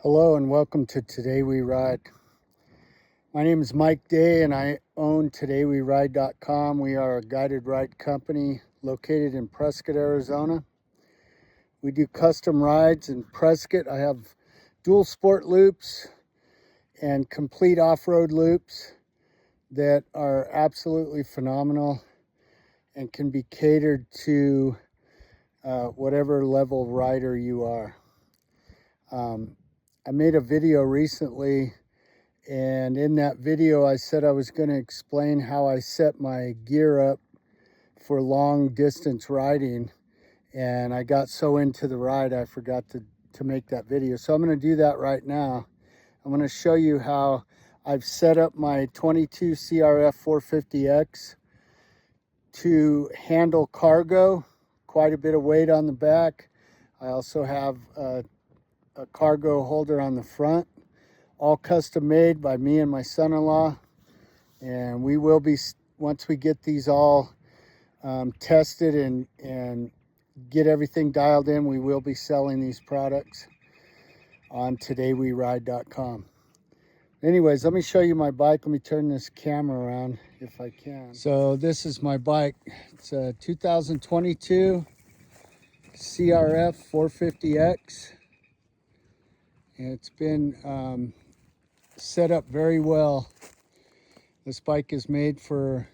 Hello and welcome to Today We Ride. My name is Mike Day and I own TodayWeRide.com. We are a guided ride company located in Prescott, Arizona. We do custom rides in Prescott. I have dual sport loops and complete off-road loops that are absolutely phenomenal and can be catered to whatever level rider you are. I made a video recently, and in that video I said I was going to explain how I set my gear up for long distance riding, and I got so into the ride I forgot to make that video. So I'm going to do that right now. I'm going to show you how I've set up my 22 CRF450X to handle cargo, quite a bit of weight on the back. I also have a cargo holder on the front, all custom made by me and my son-in-law. And we will be, once we get these all tested and get everything dialed in, we will be selling these products on TodayWeRide.com. Anyways, let me show you my bike. Let me turn this camera around if I can. So this is my bike. It's a 2022 CRF450X. It's been set up very well. This bike is made for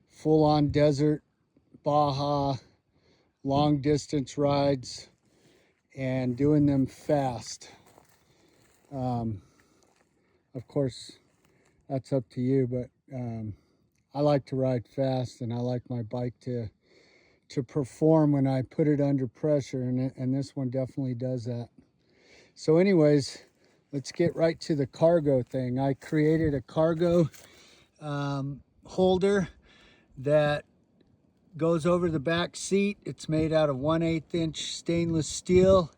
full-on desert, Baja, long distance rides, and doing them fast. Of course, that's up to you, but I like to ride fast, and I like my bike to perform when I put it under pressure, and this one definitely does that. So anyways, let's get right to the cargo thing. I created a cargo holder that goes over the back seat. It's made out of 1/8 inch stainless steel,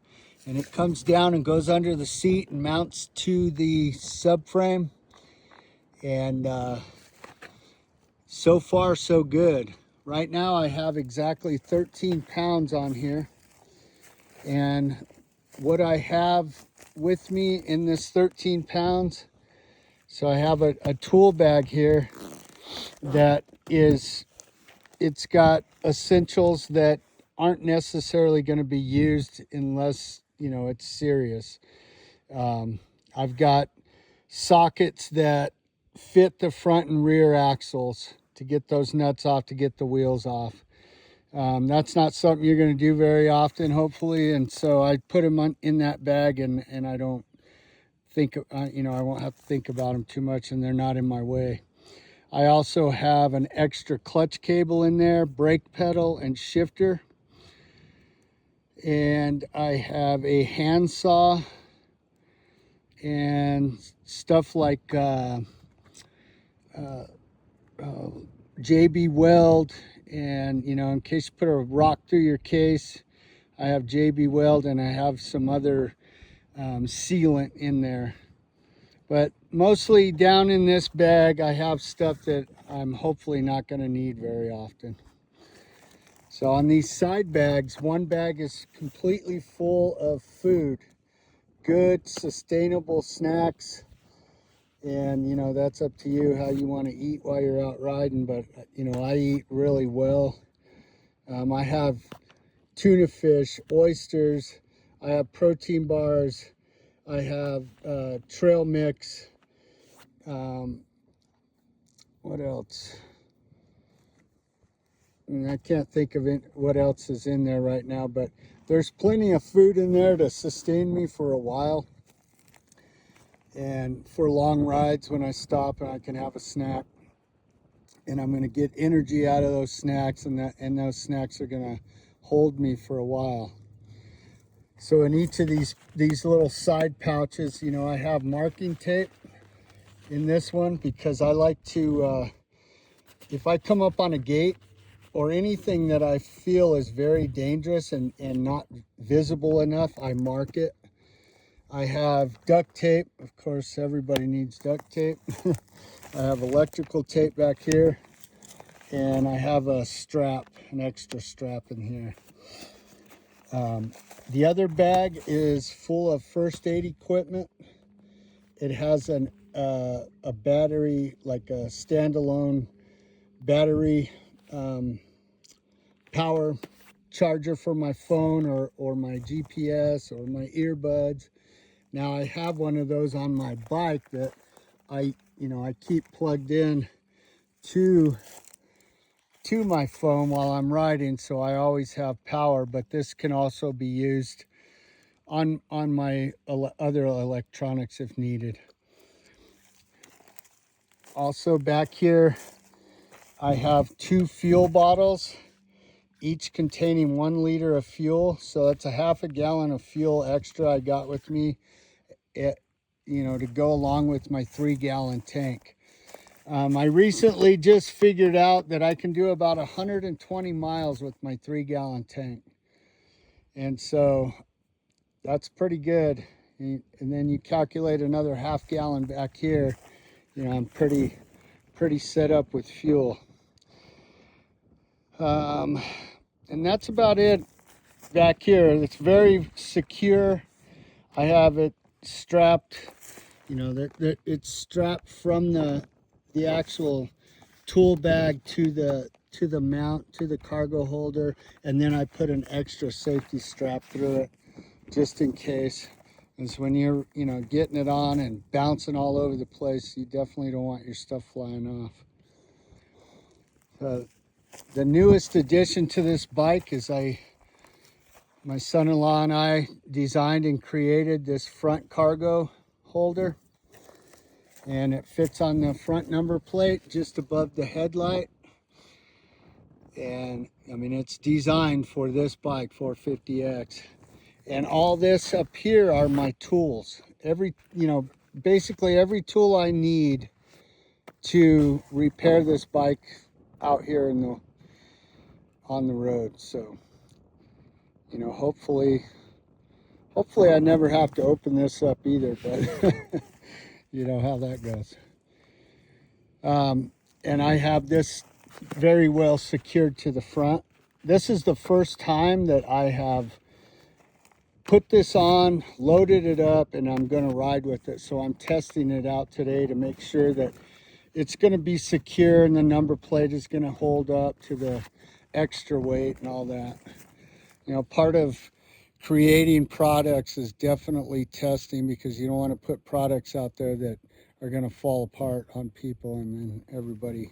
and it comes down and goes under the seat and mounts to the subframe. And so far so good. Right now I have exactly 13 pounds on here, and what I have with me in this 13 pounds, so I have a tool bag here that is, it's got essentials that aren't necessarily going to be used unless, you know, it's serious. I've got sockets that fit the front and rear axles to get those nuts off, to get the wheels off. That's not something you're going to do very often, hopefully, and so I put them in that bag, and I don't think, you know, I won't have to think about them too much, and they're not in my way. I also have an extra clutch cable in there, brake pedal and shifter, and I have a handsaw and stuff like JB Weld, and, you know, in case you put a rock through your case, I have JB Weld, and I have some other sealant in there. But mostly down in this bag, I have stuff that I'm hopefully not going to need very often. So on these side bags, one bag is completely full of food, good, sustainable snacks. And, you know, that's up to you how you want to eat while you're out riding. But, you know, I eat really well. I have tuna fish, oysters. I have protein bars. I have trail mix. What else? I can't think of it, what else is in there right now, but there's plenty of food in there to sustain me for a while, and for long rides when I stop and I can have a snack, and I'm going to get energy out of those snacks, and those snacks are going to hold me for a while. So in each of these little side pouches, you know, I have marking tape in this one, because I like to, if I come up on a gate or anything that I feel is very dangerous and not visible enough, I mark it. I have duct tape. Of course, everybody needs duct tape. I have electrical tape back here, and I have a strap, an extra strap in here. The other bag is full of first aid equipment. it has a battery, like a standalone battery power charger for my phone or my GPS or my earbuds. Now I have one of those on my bike that I keep plugged in to my phone while I'm riding, so I always have power. But this can also be used on my other electronics if needed. Also back here, I have 2 fuel bottles, each containing 1 liter of fuel. So that's a half a gallon of fuel extra I got with me, to go along with my 3-gallon tank. I recently just figured out that I can do about 120 miles with my 3-gallon tank. And so that's pretty good. And then you calculate another half gallon back here, I'm pretty set up with fuel. And that's about it back here. It's very secure. I have it strapped, that it's strapped from the actual tool bag to the mount, to the cargo holder, and then I put an extra safety strap through it just in case. Because when you're getting it on and bouncing all over the place, you definitely don't want your stuff flying off. The newest addition to this bike is my son-in-law and I designed and created this front cargo holder, and it fits on the front number plate just above the headlight. And I mean, it's designed for this bike, 450X. And all this up here are my tools. Basically every tool I need to repair this bike out here on the road. So, hopefully I never have to open this up either, but you know how that goes. And I have this very well secured to the front. This is the first time that I have put this on, loaded it up, and I'm going to ride with it. So I'm testing it out today to make sure that it's going to be secure and the number plate is going to hold up to the extra weight and all that. Part of creating products is definitely testing, because you don't want to put products out there that are going to fall apart on people and then everybody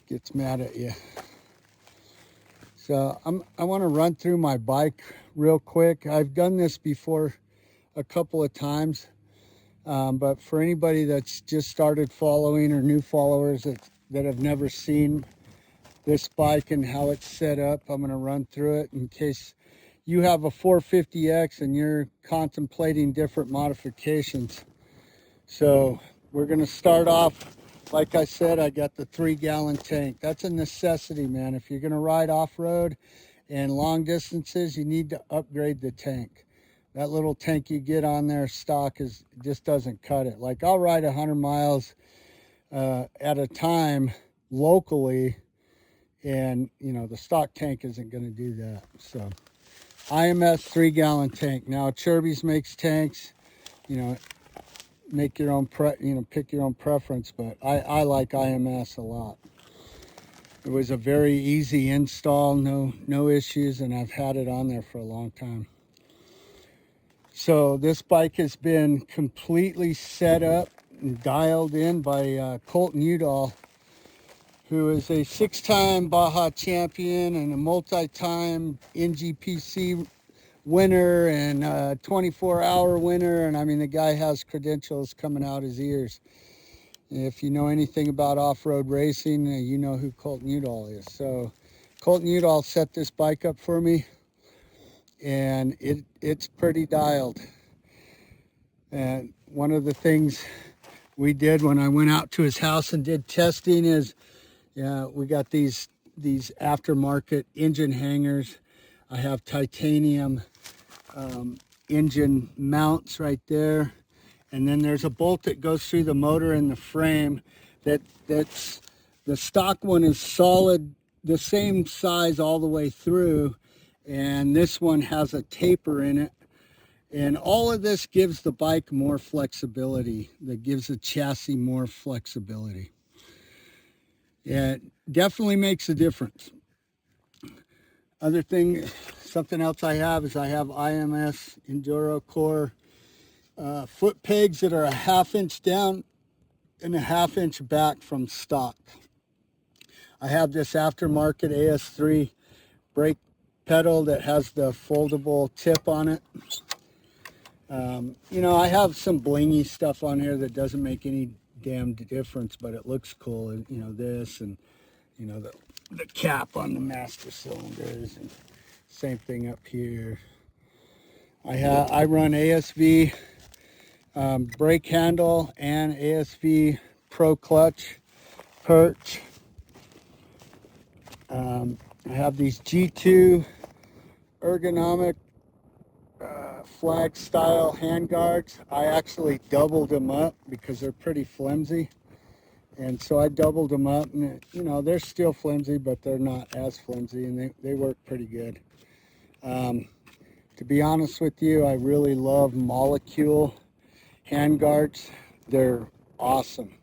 gets mad at you. So I want to run through my bike real quick. I've done this before a couple of times, but for anybody that's just started following or new followers that have never seen this bike and how it's set up, I'm going to run through it in case you have a 450X and you're contemplating different modifications. So we're going to start off. Like I said, I got the 3-gallon tank. That's a necessity, man. If you're going to ride off-road and long distances, you need to upgrade the tank. That little tank you get on there stock just doesn't cut it. Like, I'll ride 100 miles at a time locally, and the stock tank isn't going to do that. So IMS 3-gallon tank. Now Chirby's makes tanks, make your own pick your own preference, but I like IMS a lot. It was a very easy install, no issues, and I've had it on there for a long time. So this bike has been completely set up and dialed in by Colton Udall, who is a 6-time Baja champion and a multi-time NGPC winner and 24-hour winner. And I mean, the guy has credentials coming out his ears. If you know anything about off-road racing, you know who Colton Udall is. So Colton Udall set this bike up for me, and it's pretty dialed. And one of the things we did when I went out to his house and did testing is, we got these aftermarket engine hangers. I have titanium engine mounts right there, and then there's a bolt that goes through the motor and the frame. That's the stock one is solid, the same size all the way through, and this one has a taper in it, And all of this gives the bike more flexibility, that gives the chassis more flexibility. It definitely makes a difference. Other thing, something else I have is I have IMS Enduro Core foot pegs that are a 1/2 inch down and a 1/2 inch back from stock. I have this aftermarket AS3 brake pedal that has the foldable tip on it. You know, I have some blingy stuff on here that doesn't make any damn difference, but it looks cool. You know, this and, you know, the cap on the master cylinders, and same thing up here. I run ASV brake handle and ASV Pro Clutch perch. I have these G2 ergonomic flag style hand guards. I actually doubled them up because they're pretty flimsy, and so I doubled them up, and you know, they're still flimsy, but they're not as flimsy, and they work pretty good. To be honest with you, I really love Molecule hand guards. They're awesome,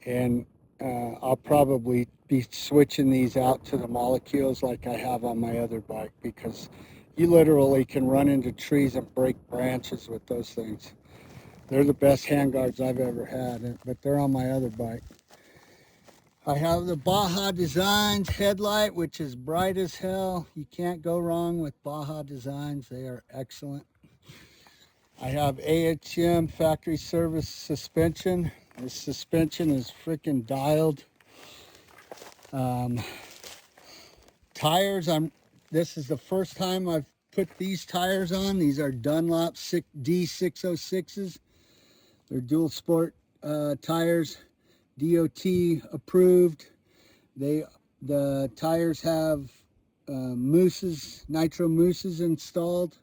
and I'll probably be switching these out to the Molecules like I have on my other bike, because you literally can run into trees and break branches with those things. They're the best hand guards I've ever had, but they're on my other bike. I have the Baja Designs headlight, which is bright as hell. You can't go wrong with Baja Designs. They are excellent. I have AHM factory service suspension. This suspension is freaking dialed. Tires, this is the first time I've put these tires on. These are Dunlop D606s. They're dual sport tires, DOT approved. The tires have nitro mousses installed.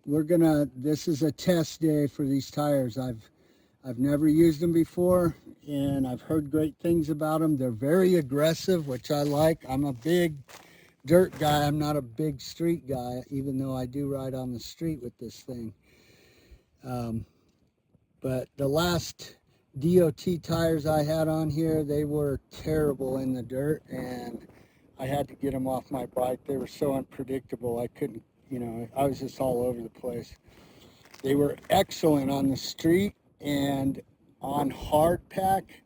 This is a test day for these tires. I've never used them before, and I've heard great things about them. They're very aggressive, which I like. I'm a big dirt guy. I'm not a big street guy, even though I do ride on the street with this thing. But the last DOT tires I had on here, they were terrible in the dirt, and I had to get them off my bike. They were so unpredictable. I couldn't, you know, I was just all over the place. They were excellent on the street and on hard pack,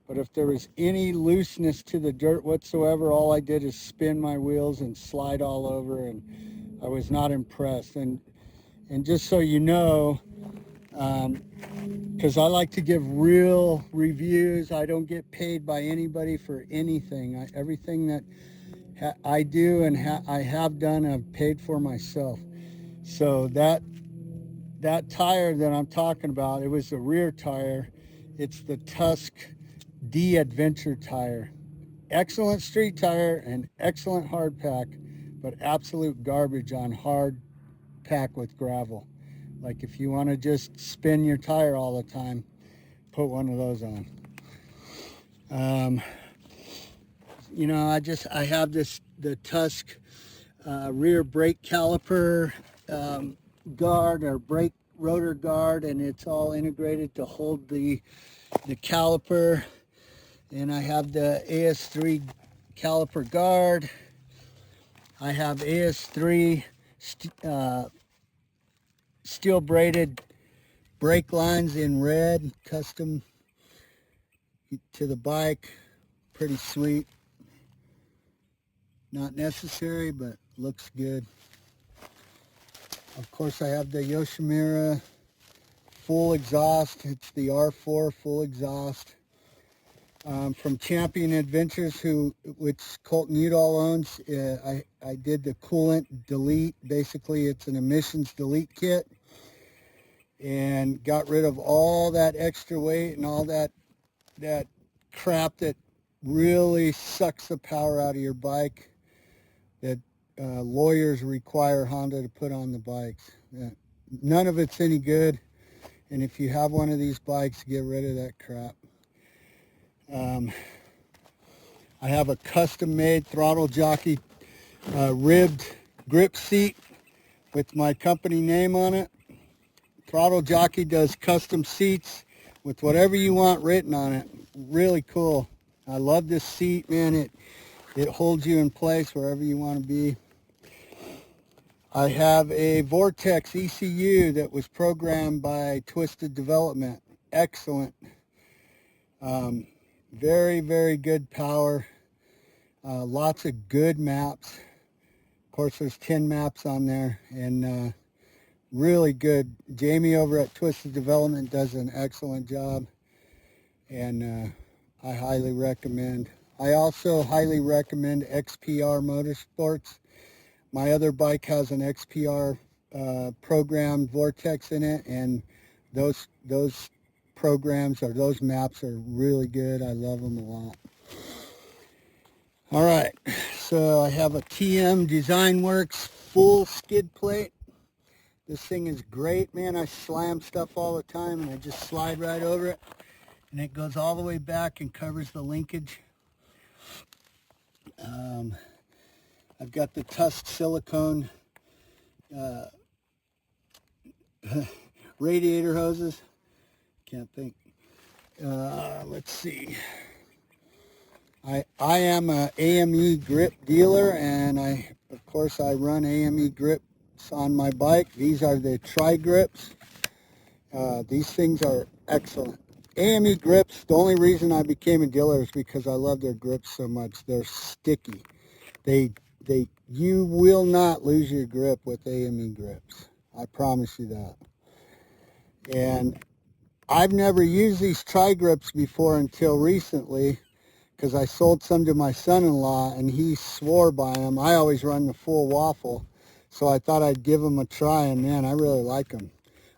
but if there was any looseness to the dirt whatsoever, all I did is spin my wheels and slide all over, and I was not impressed. And just so you know, because I like to give real reviews, I don't get paid by anybody for anything. Everything that I do and I have done, I've paid for myself. So that tire that I'm talking about, it was the rear tire. It's the Tusk D Adventure tire. Excellent street tire and excellent hard pack, but absolute garbage on hard pack with gravel. Like if you want to just spin your tire all the time, put one of those on. You know, I have the Tusk rear brake caliper guard, or brake rotor guard, and it's all integrated to hold the caliper. And I have the AS3 caliper guard. I have AS3 steel braided brake lines in red, custom to the bike. Pretty sweet. Not necessary, but looks good. Of course, I have the Yoshimura full exhaust. It's the R4 full exhaust. From Champion Adventures, which Colton Udall owns. I did the coolant delete. Basically, it's an emissions delete kit, and got rid of all that extra weight and all that crap that really sucks the power out of your bike, that lawyers require Honda to put on the bikes. None of it's any good, and if you have one of these bikes, get rid of that crap. I have a custom-made throttle jockey ribbed grip seat with my company name on it. Throttle Jockey does custom seats with whatever you want written on it. Really cool. I love this seat, man. It holds you in place wherever you want to be. I have a Vortex ECU that was programmed by Twisted Development. Excellent. Very, very good power. Lots of good maps. Of course, there's 10 maps on there, and really good. Jamie over at Twisted Development does an excellent job, and I highly recommend. I also highly recommend XPR Motorsports. My other bike has an XPR programmed Vortex in it, and those programs or those maps are really good. I love them a lot. All right, so I have a TM Design Works full skid plate. This thing is great, man. I slam stuff all the time, and I just slide right over it, and it goes all the way back and covers the linkage. I've got the Tusk silicone radiator hoses. Can't think. Let's see. I am a AME grip dealer, and of course I run AME grips on my bike. These are the tri-grips. These things are excellent. AME grips, the only reason I became a dealer is because I love their grips so much. They're sticky. You will not lose your grip with AME grips. I promise you that. And I've never used these tri-grips before until recently, because I sold some to my son-in-law and he swore by them. I always run the full waffle, so I thought I'd give them a try, and man, I really like them.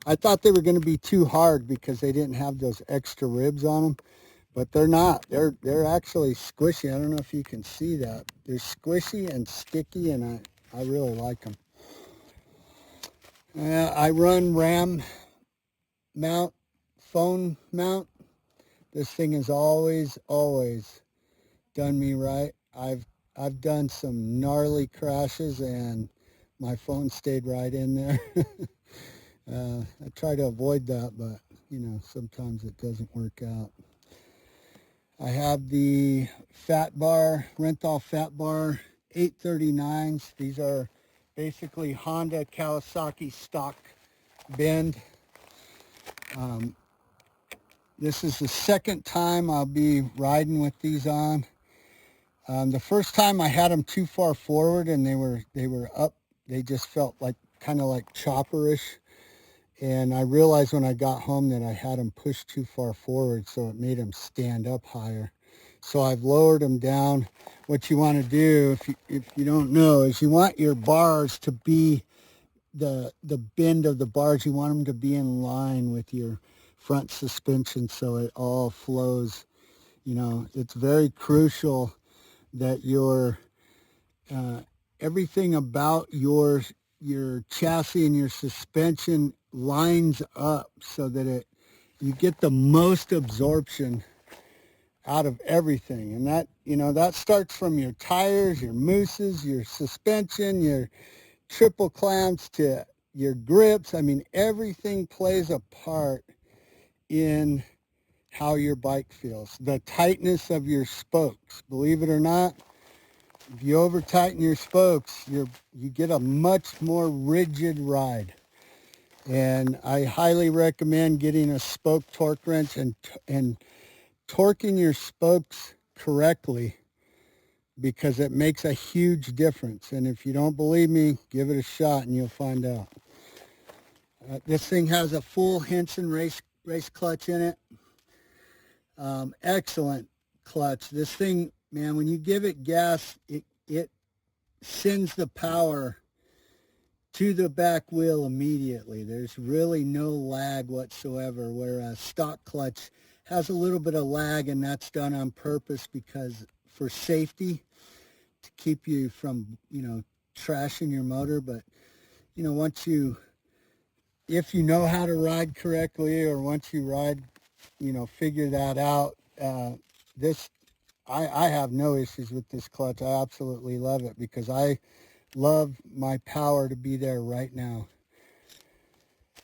I thought they were going to be too hard because they didn't have those extra ribs on them, but they're not. They're actually squishy. I don't know if you can see that. They're squishy and sticky, and I really like them. I run RAM mount, phone mount. This thing has always done me right. I've done some gnarly crashes, and my phone stayed right in there. I try to avoid that, but you know, sometimes it doesn't work out. I have the Fat Bar, Renthal Fat Bar 839s. These are basically Honda Kawasaki stock bend. This is the second time I'll be riding with these on. The first time I had them too far forward, and they were up. They just felt like kind of like chopperish. And I realized when I got home that I had them pushed too far forward, so it made them stand up higher. So I've lowered them down. What you want to do, if you don't know, is you want your bars to be the bend of the bars. You want them to be in line with your front suspension, so it all flows. You know, it's very crucial that your everything about your chassis and your suspension lines up so that you get the most absorption out of everything. And that, you know, that starts from your tires, your mousses, your suspension, your triple clamps to your grips. I mean, everything plays a part in how your bike feels. The tightness of your spokes, believe it or not, if you over tighten your spokes, you get a much more rigid ride. And I highly recommend getting a spoke torque wrench and torquing your spokes correctly, because it makes a huge difference. And if you don't believe me, give it a shot and you'll find out. This thing has a full Henson race clutch in it. Excellent clutch. This thing, man, when you give it gas, it sends the power to the back wheel immediately. There's really no lag whatsoever, whereas stock clutch has a little bit of lag, and that's done on purpose because for safety, to keep you from, you know, trashing your motor. But, you know, if you know how to ride correctly, or once you ride, you know, figure that out, I have no issues with this clutch. I absolutely love it because I love my power to be there right now.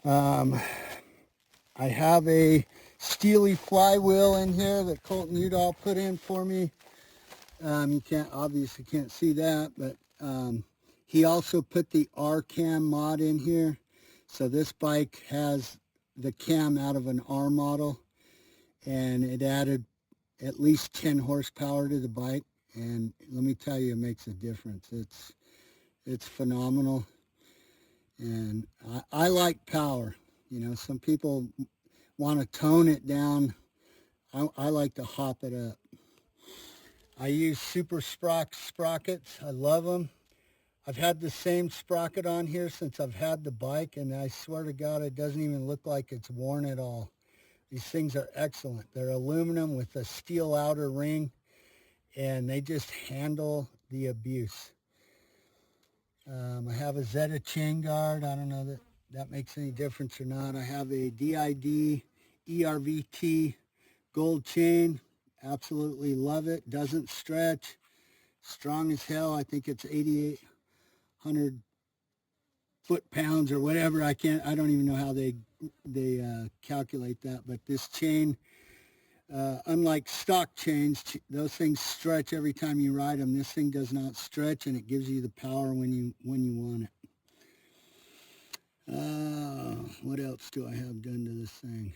I have a Steely flywheel in here that Colton Udall put in for me. You obviously can't see that, but he also put the R-cam mod in here. So this bike has the cam out of an R model, and it added at least 10 horsepower to the bike. And let me tell you, it makes a difference. It's phenomenal. And I like power. You know, some people want to tone it down. I like to hop it up. I use Super sprockets. I love them. I've had the same sprocket on here since I've had the bike, and I swear to God, it doesn't even look like it's worn at all. These things are excellent. They're aluminum with a steel outer ring, and they just handle the abuse. I have a Zeta chain guard. I don't know that that makes any difference or not. I have a DID ERVT gold chain. Absolutely love it. Doesn't stretch. Strong as hell. I think it's 8,800 foot-pounds or whatever. I don't even know how they calculate that. But this chain, unlike stock chains, those things stretch every time you ride them. This thing does not stretch, and it gives you the power when you want it. What else do I have done to this thing?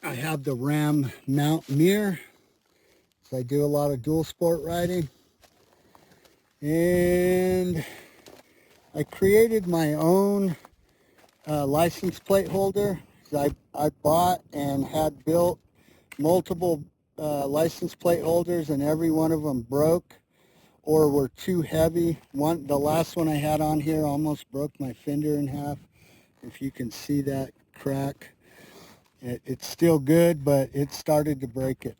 I have the Ram mount mirror. So I do a lot of dual sport riding. And I created my own license plate holder. So I bought and had built multiple license plate holders, and every one of them broke or were too heavy. The last one I had on here almost broke my fender in half. If you can see that crack. It's still good, but it started to break it.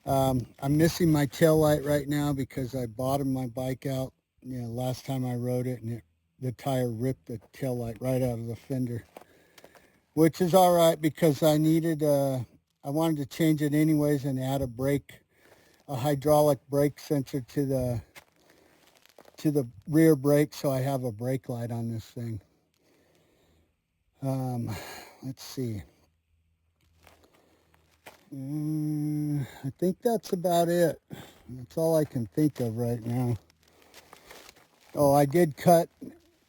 I'm missing my tail light right now because I bottomed my bike out, last time I rode it, and the tire ripped the tail light right out of the fender, which is all right because I wanted to change it anyways and add a hydraulic brake sensor to the rear brake, so I have a brake light on this thing. Let's see. I think that's about it. That's all I can think of right now. Oh, I did cut,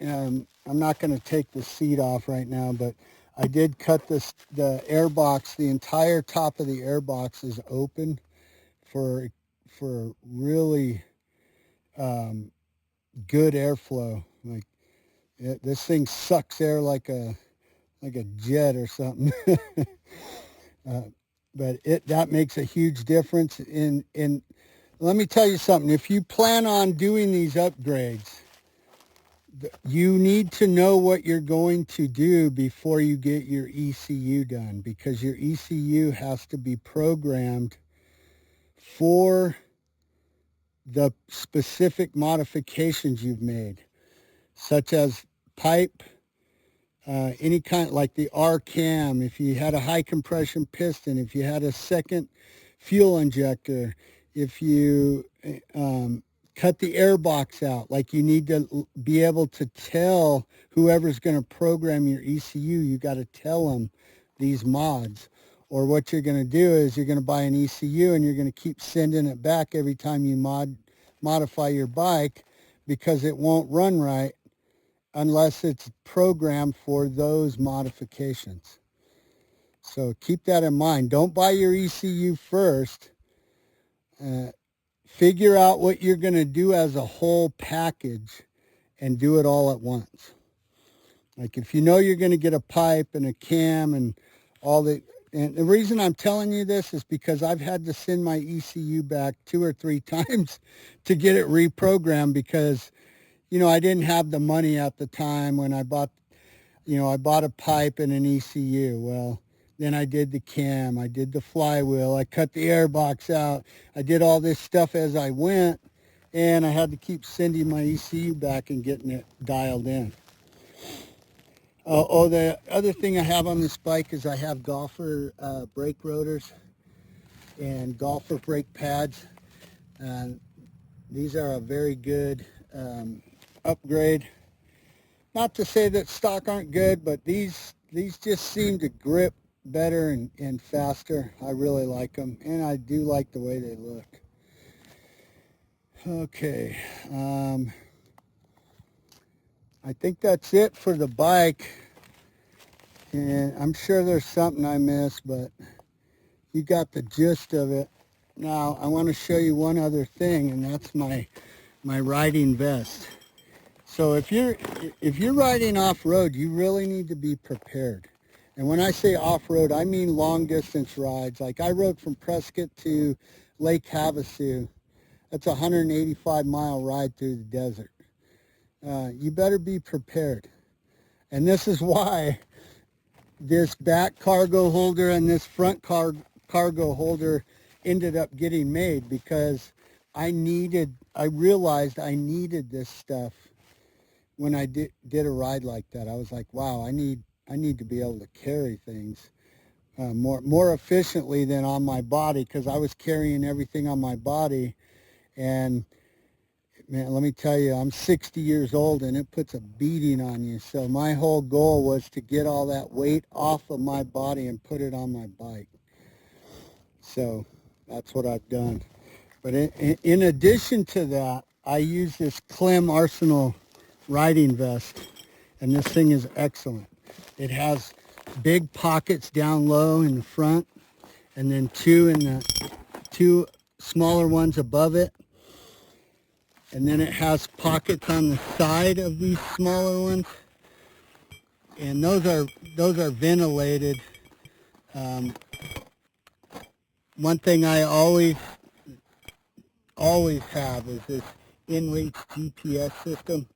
I'm not going to take the seat off right now, but I did cut the air box. The entire top of the air box is open for really good airflow. Like this thing sucks air like a jet or something. But that makes a huge difference in let me tell you something. If you plan on doing these upgrades, you need to know what you're going to do before you get your ECU done, because your ECU has to be programmed for the specific modifications you've made, such as pipe, any kind, like the R-cam, if you had a high compression piston, if you had a second fuel injector, if you cut the air box out, like you need to be able to tell whoever's going to program your ECU, you got to tell them these mods. Or what you're going to do is you're going to buy an ECU and you're going to keep sending it back every time you modify your bike, because it won't run right unless it's programmed for those modifications. So keep that in mind. Don't buy your ECU first. Figure out what you're going to do as a whole package and do it all at once. Like if you know you're going to get a pipe and a cam and all the... And the reason I'm telling you this is because I've had to send my ECU back 2 or 3 times to get it reprogrammed, because I didn't have the money at the time when I bought a pipe and an ECU. Well, then I did the cam, I did the flywheel, I cut the air box out, I did all this stuff as I went, and I had to keep sending my ECU back and getting it dialed in. The other thing I have on this bike is I have golfer brake rotors and golfer brake pads. These are a very good upgrade. Not to say that stock aren't good, but these just seem to grip better and faster. I really like them, and I do like the way they look. Okay, I think that's it for the bike, and I'm sure there's something I missed, but you got the gist of it. Now I want to show you one other thing, and that's my riding vest. So if you're riding off-road, you really need to be prepared. And when I say off-road, I mean long-distance rides. Like I rode from Prescott to Lake Havasu. That's a 185-mile ride through the desert. You better be prepared. And this is why this back cargo holder and this front cargo holder ended up getting made, because I realized I needed this stuff when I did a ride like that. I was like, wow, I need to be able to carry things more efficiently than on my body, because I was carrying everything on my body. And man, let me tell you, I'm 60 years old and it puts a beating on you. So my whole goal was to get all that weight off of my body and put it on my bike. So that's what I've done. But in addition to that, I use this Clem Arsenal riding vest, and this thing is excellent. It has big pockets down low in the front, and then two smaller ones above it. And then it has pockets on the side of these smaller ones, and those are ventilated. One thing I always have is this in-reach GPS system.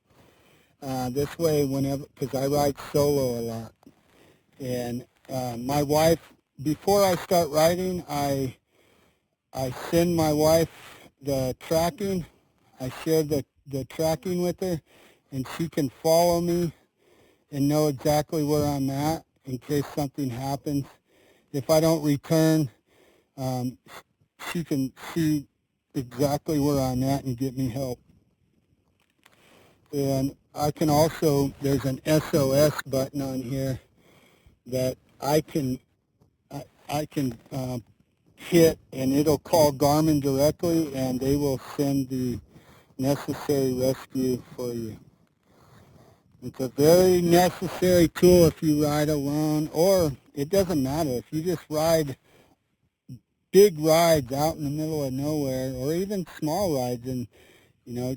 This way, whenever, because I ride solo a lot, and my wife, before I start riding, I send my wife the tracking. I share the tracking with her, and she can follow me and know exactly where I'm at in case something happens. If I don't return, she can see exactly where I'm at and get me help. And I can also, there's an SOS button on here that I can hit, and it'll call Garmin directly, and they will send the necessary rescue for you. It's a very necessary tool if you ride alone, or it doesn't matter if you just ride big rides out in the middle of nowhere, or even small rides, and you know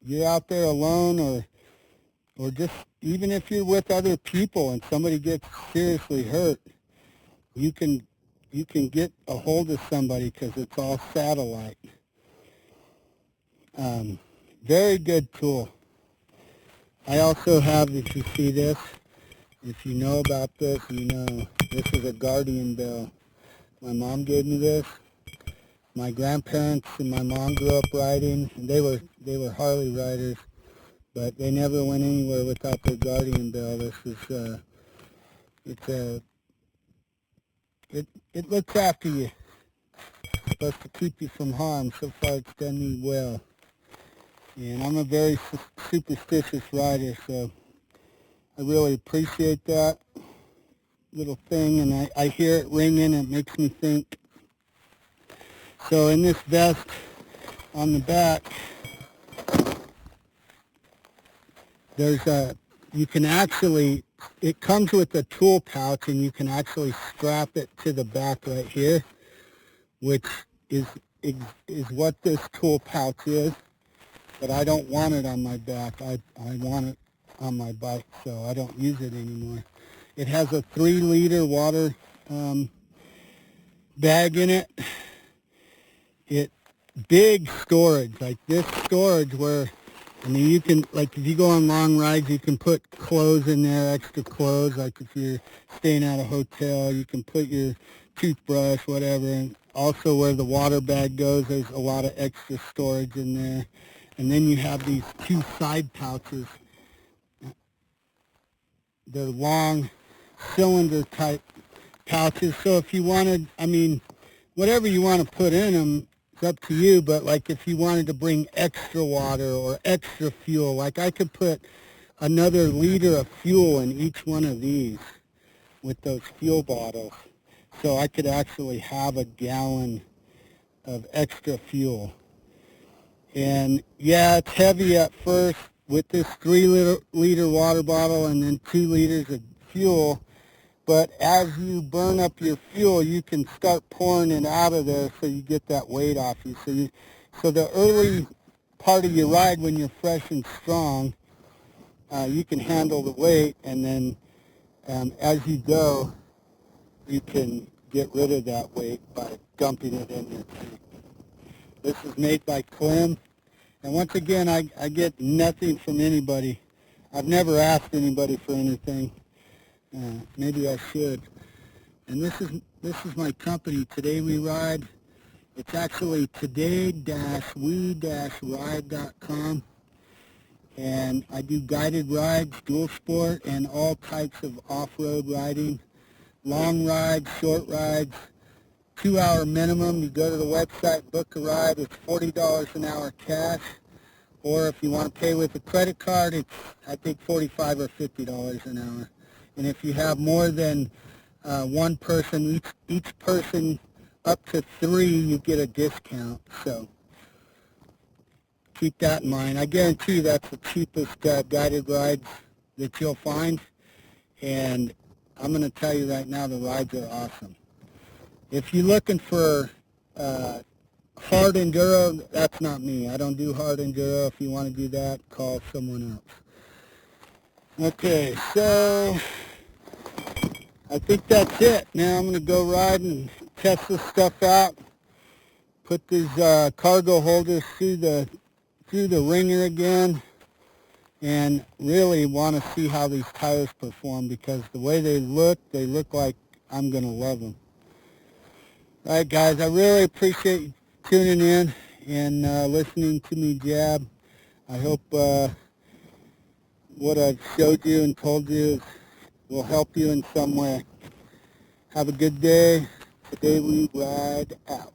you're out there alone, or just even if you're with other people and somebody gets seriously hurt, you can get a hold of somebody because it's all satellite. Very good tool. I also have, if you see this, if you know about this, you know this is a Guardian bell. My mom gave me this. My grandparents and my mom grew up riding, and they were Harley riders, but they never went anywhere without their Guardian bell. This is it looks after you. It's supposed to keep you from harm. So far, it's done me well. And I'm a very superstitious rider, so I really appreciate that little thing, and I hear it ringing, and it makes me think. So in this vest on the back, there's you can actually, it comes with a tool pouch, and you can actually strap it to the back right here, which is what this tool pouch is. But I don't want it on my back. I want it on my bike, so I don't use it anymore. It has a 3-liter water bag in it. Big storage, like this storage where, I mean, you can, like if you go on long rides, you can put clothes in there, extra clothes, like if you're staying at a hotel, you can put your toothbrush, whatever, and also where the water bag goes, there's a lot of extra storage in there. And then you have these 2 side pouches. They're long cylinder type pouches, so if you wanted, I mean, whatever you want to put in them, It's up to you, but like if you wanted to bring extra water or extra fuel, like I could put another liter of fuel in each one of these with those fuel bottles. So I could actually have a gallon of extra fuel. And yeah, it's heavy at first with this 3 liter water bottle and then 2 liters of fuel. But as you burn up your fuel, you can start pouring it out of there so you get that weight off you. So the early part of your ride when you're fresh and strong, you can handle the weight, and then as you go, you can get rid of that weight by dumping it in your tank. This is made by Clem, and once again, I get nothing from anybody. I've never asked anybody for anything. Maybe I should. And this is my company, Today We Ride. It's actually today-we-ride.com. And I do guided rides, dual sport, and all types of off-road riding. Long rides, short rides, 2-hour minimum. You go to the website, book a ride. It's $40 an hour cash. Or if you want to pay with a credit card, it's, I think, $45 or $50 an hour. And if you have more than one person, each person up to 3, you get a discount. So keep that in mind. I guarantee you that's the cheapest guided rides that you'll find. And I'm going to tell you right now, the rides are awesome. If you're looking for hard enduro, that's not me. I don't do hard enduro. If you want to do that, call someone else. Okay, so I think that's it. Now I'm going to go ride and test this stuff out. Put these cargo holders through the ringer again, and really want to see how these tires perform, because the way they look like I'm going to love them. All right, guys, I really appreciate you tuning in and listening to me jab. I hope what I've showed you and told you will help you in some way. Have a good day. Today we ride out.